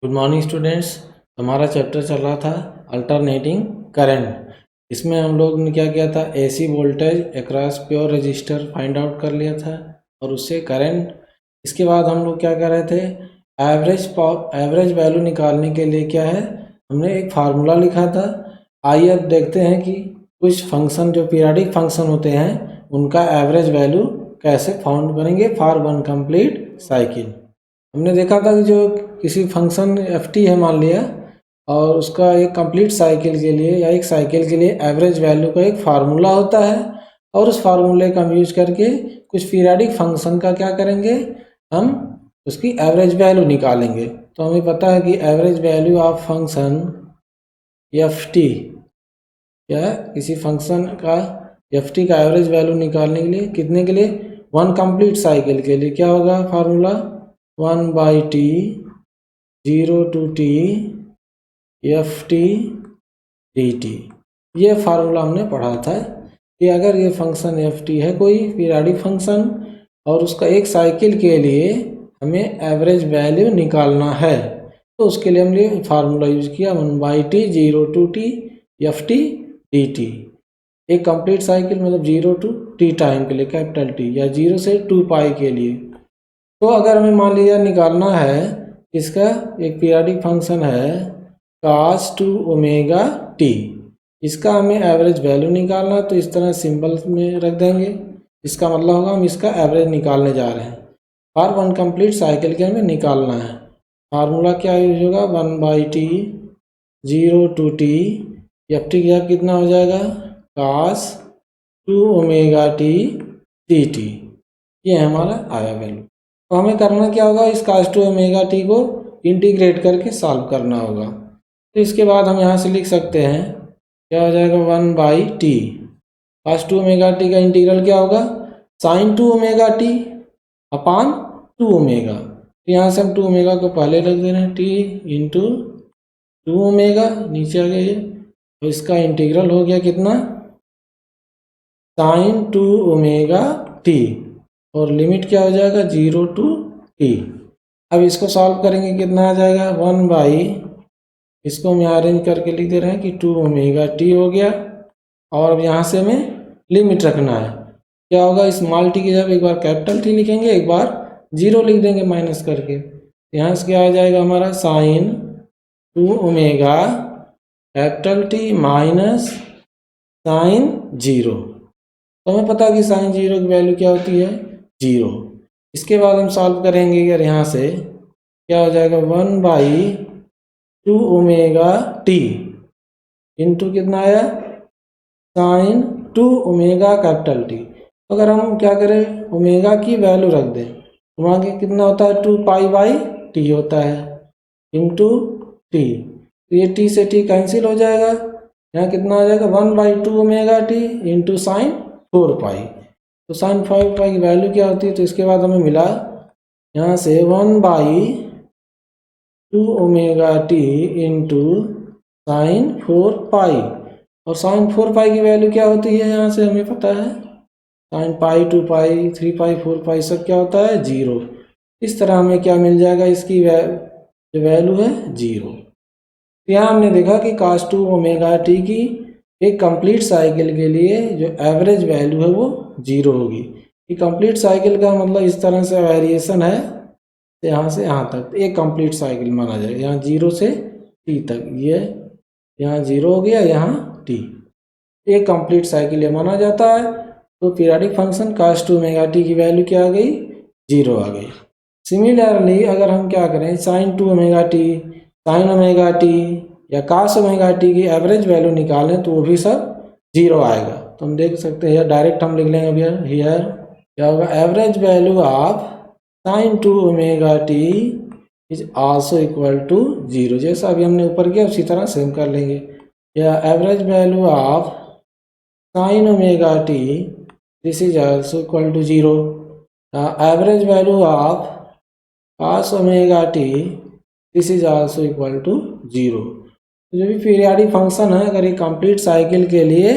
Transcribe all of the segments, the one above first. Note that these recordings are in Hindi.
Good morning students. हमारा चैप्टर चल रहा था अल्टरनेटिंग करंट। इसमें हम लोग ने क्या किया था, AC voltage across pure resistor find out कर लिया था और उससे करंट। इसके बाद हम लोग क्या कर रहे थे, एवरेज वैल्यू निकालने के लिए क्या है, हमने एक फार्मूला लिखा था। आइए अब देखते हैं कि कुछ फंक्शन जो पीरियडिक फंक्शन होते हैं उनका एवरेज वैल्यू कैसे फाउंड करेंगे फॉर वन कंप्लीट साइकिल। हमने देखा था कि जो किसी फंक्शन एफ टी है मान लिया, और उसका एक कंप्लीट साइकिल के लिए या एक साइकिल के लिए एवरेज वैल्यू का एक फार्मूला होता है, और उस फार्मूले का हम यूज करके कुछ पीरियडिक फंक्शन का क्या करेंगे, हम उसकी एवरेज वैल्यू निकालेंगे। तो हमें पता है कि average value of function F T, या किसी फंक्शन का एफ टी का एवरेज वैल्यू निकालने के लिए कितने के लिए, वन कंप्लीट साइकिल के लिए क्या होगा formula, 1/t 0 to t F T D T. ये फार्मूला हमने पढ़ा था कि अगर ये फंक्शन एफ टी है कोई पीरियडिक फंक्शन और उसका एक साइकिल के लिए हमें एवरेज वैल्यू निकालना है, तो उसके लिए हमने फार्मूला यूज किया 1/t 0 to t F T D T. एक कंप्लीट साइकिल मतलब 0 to t टाइम के लिए कैपिटल टी, या 0 से 2 पाई के लिए। तो अगर हमें मान लिया निकालना है, इसका एक पीरियडिक फंक्शन है cos 2 ओमेगा टी, इसका हमें एवरेज वैल्यू निकालना, तो इस तरह सिंबल में रख देंगे। इसका मतलब होगा हम इसका एवरेज निकालने जा रहे हैं और वन कंप्लीट साइकिल के हमें निकालना है। फार्मूला क्या यूज होगा, 1/t 0 to t F T का कितना हो जाएगा, cos 2 omega T D T. ये हमारा आया वैल्यू। तो हमें करना क्या होगा, इस cos 2 ओमेगा टी को इंटीग्रेट करके सॉल्व करना होगा। तो इसके बाद हम यहाँ से लिख सकते हैं, क्या हो जाएगा 1/t cos 2 ओमेगा टी का इंटीग्रल क्या होगा, sin 2 omega T upon 2 omega. तो यहाँ से हम 2 ओमेगा को पहले रख दे रहे हैं, t इंटू 2 ओमेगा, नीचे आ गया ये। तो इसका इंटीग्रल हो गया कितना, sin 2 ओमेगा टी, और लिमिट क्या हो जाएगा 0 to t। अब इसको सॉल्व करेंगे, कितना आ जाएगा 1/, इसको हम यहाँ अरेंज करके लिख दे रहे हैं कि 2 ओमेगा टी हो गया। और अब यहाँ से हमें लिमिट रखना है, क्या होगा, स्मॉल टी की जब एक बार कैपिटल टी लिखेंगे, एक बार 0 लिख देंगे माइनस करके। यहाँ से क्या आ जाएगा हमारा sine 2 omega capital T minus sine 0। तो हमें पता है कि साइन 0 की वैल्यू क्या होती है, 0। इसके बाद हम सॉल्व करेंगे, अगर यहाँ से क्या हो जाएगा 1/2 ओमेगा टी इंटू कितना आया, साइन 2 ओमेगा कैपिटल टी। अगर हम क्या करें, ओमेगा की वैल्यू रख दें, वहाँ के कितना होता है 2π/t होता है इंटू टी। तो ये टी से टी कैंसिल हो जाएगा, यहाँ कितना आ जाएगा 1/2 ओमेगा टी इंटू साइन 4π। तो साइन 5π की वैल्यू क्या होती है, तो इसके बाद हमें मिला यहाँ से 1/2 ओमेगा टी इंटू साइन 4π। और साइन 4π की वैल्यू क्या होती है, यहाँ से हमें पता है साइन पाई 2π 3π 4π सब क्या होता है 0। इस तरह हमें क्या मिल जाएगा, इसकी जो वैल्यू है 0। यहाँ हमने देखा कि cos 2 ओमेगा टी की एक कंप्लीट साइकिल के लिए जो एवरेज वैल्यू है वो 0 होगी। कि कंप्लीट साइकिल का मतलब इस तरह से वेरिएशन है, तो यहाँ से यहाँ तक एक कंप्लीट साइकिल माना जाएगा, यहाँ 0 से t तक, ये यहाँ 0 हो गया, यहाँ t, एक कंप्लीट साइकिल ये माना जाता है। तो periodic function cos 2 omega T की वैल्यू क्या आ गई, 0 आ गई। सिमिलरली अगर हम क्या करें, sin 2 omega T, sine omega T या cos ओमेगा टी की एवरेज वैल्यू निकालें, तो वो भी सब 0 आएगा। तो हम देख सकते हैं, डायरेक्ट हम लिख लेंगे अभी हियर क्या होगा, average value of sin 2 omega T is also equal to 0। जैसा अभी हमने ऊपर किया उसी तरह सेम कर लेंगे, या average value of sin omega T this is also equal to 0। Average value of cos omega T this is also equal to 0। जो भी पीरियडिक फंक्शन है, अगर ये कंप्लीट साइकिल के लिए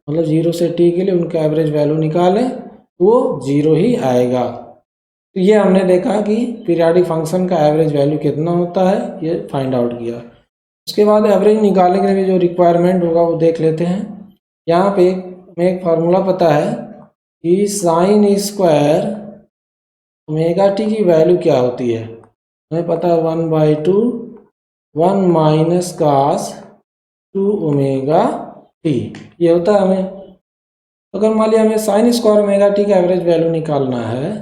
मतलब 0 से t के लिए उनका एवरेज वैल्यू निकालें, वो 0 ही आएगा। तो ये हमने देखा कि पीरियाडिक फंक्शन का एवरेज वैल्यू कितना होता है, ये फाइंड आउट किया। उसके बाद एवरेज निकालने के लिए जो रिक्वायरमेंट होगा वो देख लेते हैं। यहाँ पे हमें एक फार्मूला पता है कि साइन स्क्वायर ओमेगा टी की वैल्यू क्या होती है। हमें पता है 1/2 1 माइनस कास 2 ओमेगा टी, ये होता है हमें। अगर मान लिया हमें साइन स्क्वायर ओमेगा टी का एवरेज वैल्यू निकालना है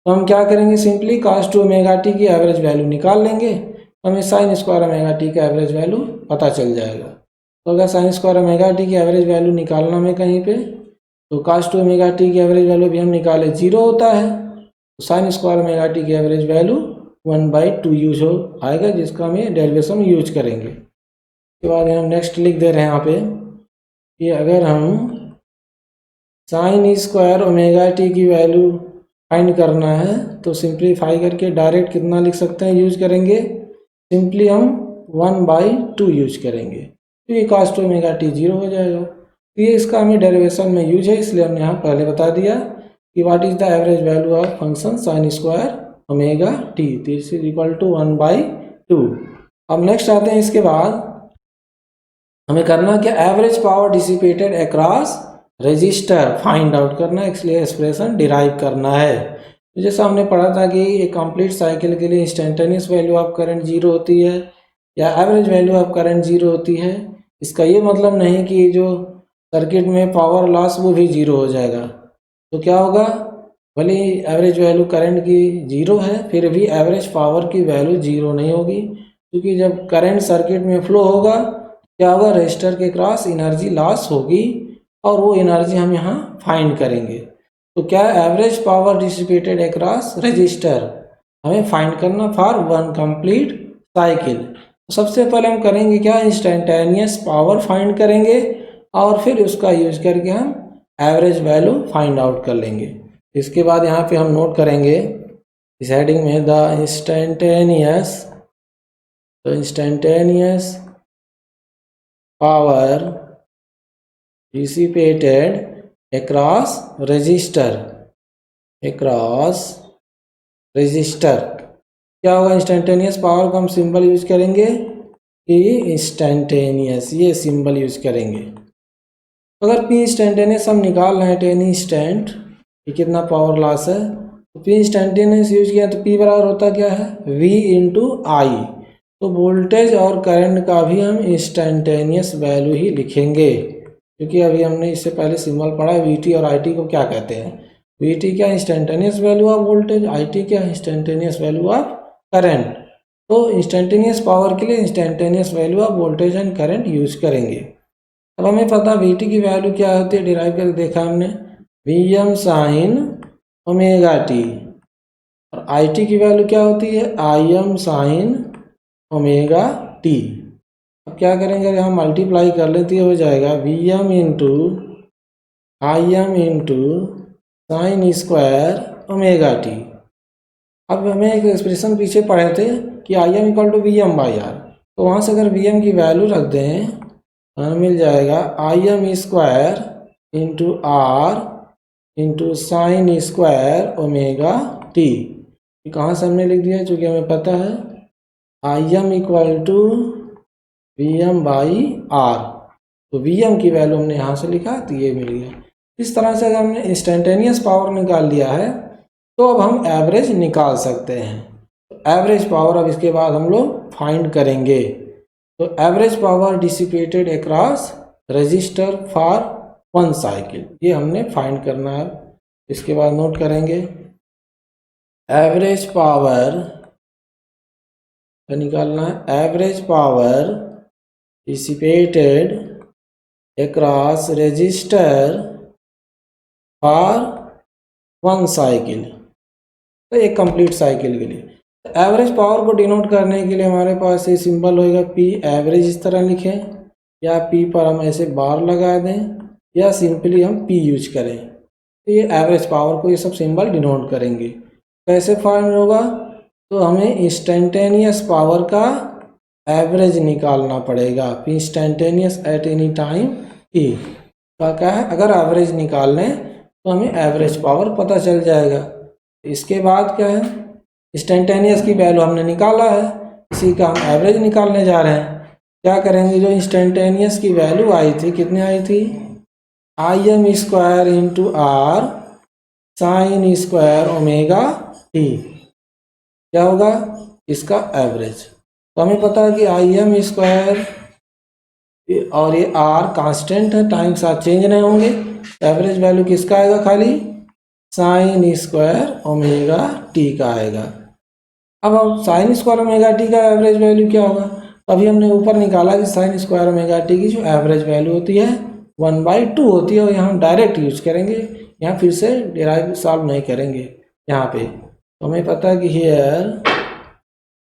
तो हम क्या करेंगे, सिंपली कास 2 ओमेगा टी की एवरेज वैल्यू निकाल लेंगे, तो हमें साइन स्क्वायर ओमेगा टी का एवरेज वैल्यू पता चल जाएगा। तो अगर साइन स्क्वायर ओमेगा टी की एवरेज वैल्यू निकालना में कहीं पे, तो कास 2 ओमेगा टी की एवरेज वैल्यू भी हम निकाले 0 होता है, तो साइन स्क्वायर ओमेगा टी की एवरेज वैल्यू 1/2 यूज हो आएगा, जिसका हमें डेरिवेशन यूज करेंगे। उसके बाद हम नेक्स्ट लिख दे रहे हैं यहाँ पे कि अगर हम साइन स्क्वायर ओमेगा टी की वैल्यू फाइंड करना है तो सिंप्लीफाई करके डायरेक्ट कितना लिख सकते हैं, यूज करेंगे सिंपली हम 1/2 यूज करेंगे, तो ये कास 2 ओमेगा टी 0 हो जाएगा। तो ये इसका हमें डेरिवेशन में यूज है, इसलिए हमने यहाँ पहले बता दिया कि what is the average value of function sine square omega T, this is equal to 1/2। अब नेक्स्ट आते हैं, इसके बाद हमें करना क्या, average power dissipated across register find out करना है, इसलिए एक्सप्रेशन डिराइव करना है। तो जैसा हमने पढ़ा था कि एक कंप्लीट साइकिल के लिए इंस्टेंटेनियस वैल्यू ऑफ करंट 0 होती है या एवरेज वैल्यू ऑफ करंट 0 होती है। इसका ये मतलब नहीं कि जो सर्किट में पावर लॉस वो भी 0 हो जाएगा। तो क्या होगा, भले ही एवरेज वैल्यू करंट की 0 है फिर भी एवरेज पावर की वैल्यू 0 नहीं होगी, क्योंकि जब करंट सर्किट में फ्लो होगा क्या होगा, रजिस्टर के क्रॉस एनर्जी लॉस होगी और वो एनर्जी हम यहाँ फाइंड करेंगे। तो क्या average power dissipated across register हमें फाइंड करना फॉर वन कंप्लीट साइकिल। तो सबसे पहले हम करेंगे क्या, इंस्टेंटेनियस पावर फाइंड करेंगे और फिर उसका यूज करके हम एवरेज वैल्यू फाइंड आउट कर लेंगे। इसके बाद यहाँ पे हम नोट करेंगे इस हेडिंग में the instantaneous power dissipated across register क्या होगा, इंस्टेंटेनियस पावर को हम सिंबल यूज करेंगे कि इंस्टेंटेनियस, ये सिंबल यूज करेंगे। अगर पी इंस्टेंटेनियस हम निकाल रहे हैं टेन इंस्टेंट कि कितना पावर लॉस है, तो पी इंस्टेंटेनियस यूज किया तो पी बराबर होता क्या है, V इंटू आई। तो वोल्टेज और करंट का भी हम इंस्टेंटेनियस वैल्यू ही लिखेंगे, क्योंकि अभी हमने इससे पहले सिंबल पढ़ा है VT और IT को क्या कहते हैं। VT क्या, instantaneous value of voltage, IT क्या, इंस्टेंटेनियस वैल्यू ऑफ करंट। तो इंस्टेंटेनियस पावर के लिए instantaneous value of voltage and current use करेंगे। अब हमें पता VT की वैल्यू क्या होती है, डिराइव करके देखा हमने, Vm साइन ओमेगा टी, और IT की वैल्यू क्या होती है, Im साइन ओमेगा टी। अब क्या करेंगे, अगर हम मल्टीप्लाई कर लें तो ये हो जाएगा Vm into Im into sine square omega T. अब हमें एक एक्सप्रेशन पीछे पढ़े थे कि Im इक्वल टू Vm/R, तो वहाँ से अगर Vm की वैल्यू रख दें तो हमें मिल जाएगा Im square into R into sine square omega T. कहाँ से हमने लिख दिया, चूँकि हमें पता है Im इक्वल टू Vm/R, तो Vm की वैल्यू हमने यहाँ से लिखा तो ये मिल गया। इस तरह से अगर हमने इंस्टेंटेनियस पावर निकाल लिया है तो अब हम एवरेज निकाल सकते हैं। तो एवरेज पावर अब इसके बाद हम लोग फाइंड करेंगे। तो average power dissipated across register for one cycle, ये हमने फाइंड करना है। इसके बाद नोट करेंगे एवरेज पावर निकालना है, average power dissipated across register for one cycle, तो एक कंप्लीट साइकिल के लिए। एवरेज पावर को डिनोट करने के लिए हमारे पास ये सिंबल होएगा P एवरेज, इस तरह लिखें, या P पर हम ऐसे बार लगा दें, या सिंपली हम P यूज करें। तो ये एवरेज पावर को ये सब सिंबल डिनोट करेंगे। कैसे फाइंड होगा, तो हमें इंस्टेंटेनियस पावर का एवरेज निकालना पड़ेगा। Instantaneous at any time T का क्या है, अगर एवरेज निकाल लें तो हमें एवरेज पावर पता चल जाएगा। इसके बाद क्या है, इंस्टेंटेनियस की वैल्यू हमने निकाला है, इसी का हम एवरेज निकालने जा रहे हैं। क्या करेंगे, जो इंस्टेंटेनियस की वैल्यू आई थी, कितनी आई थी, Im square into R sine square omega T, क्या होगा, इसका एवरेज। तो हमें पता है कि Im स्क्वायर और ये आर कांस्टेंट है, टाइम साथ चेंज नहीं होंगे। एवरेज वैल्यू किसका आएगा, खाली साइन स्क्वायर ओमेगा टी का आएगा। अब साइन स्क्वायर ओमेगा टी का एवरेज वैल्यू क्या होगा, अभी हमने ऊपर निकाला कि साइन स्क्वायर ओमेगा टी की जो एवरेज वैल्यू होती है 1/2 होती है, और यहाँ हम डायरेक्ट यूज करेंगे, यहाँ फिर से डिराइव सॉल्व नहीं करेंगे यहाँ पे। तो हमें पता है कि here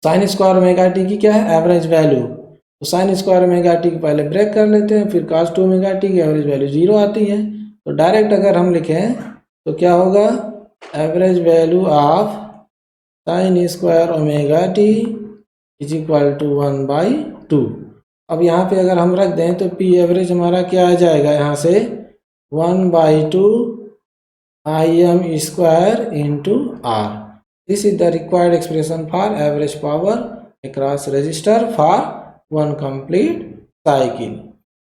sine square omega T की क्या है, एवरेज वैल्यू। तो साइन स्क्वायर ओमेगा टी को पहले ब्रेक कर लेते हैं, फिर cos 2 ओमेगा टी की एवरेज वैल्यू 0 आती है। तो डायरेक्ट अगर हम लिखें तो क्या होगा, average value of sine square omega T is equal to 1/2। अब यहाँ पे अगर हम रख दें तो पी एवरेज हमारा क्या आ जाएगा, यहाँ से 1/2 Im square into R. This is the required expression for average power across register for one complete cycle.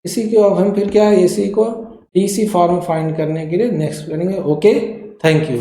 इसी को अब हम फिर क्या, इसी को डीसी फॉर्म फाइंड करने के लिए नेक्स्ट करेंगे। Okay, thank you.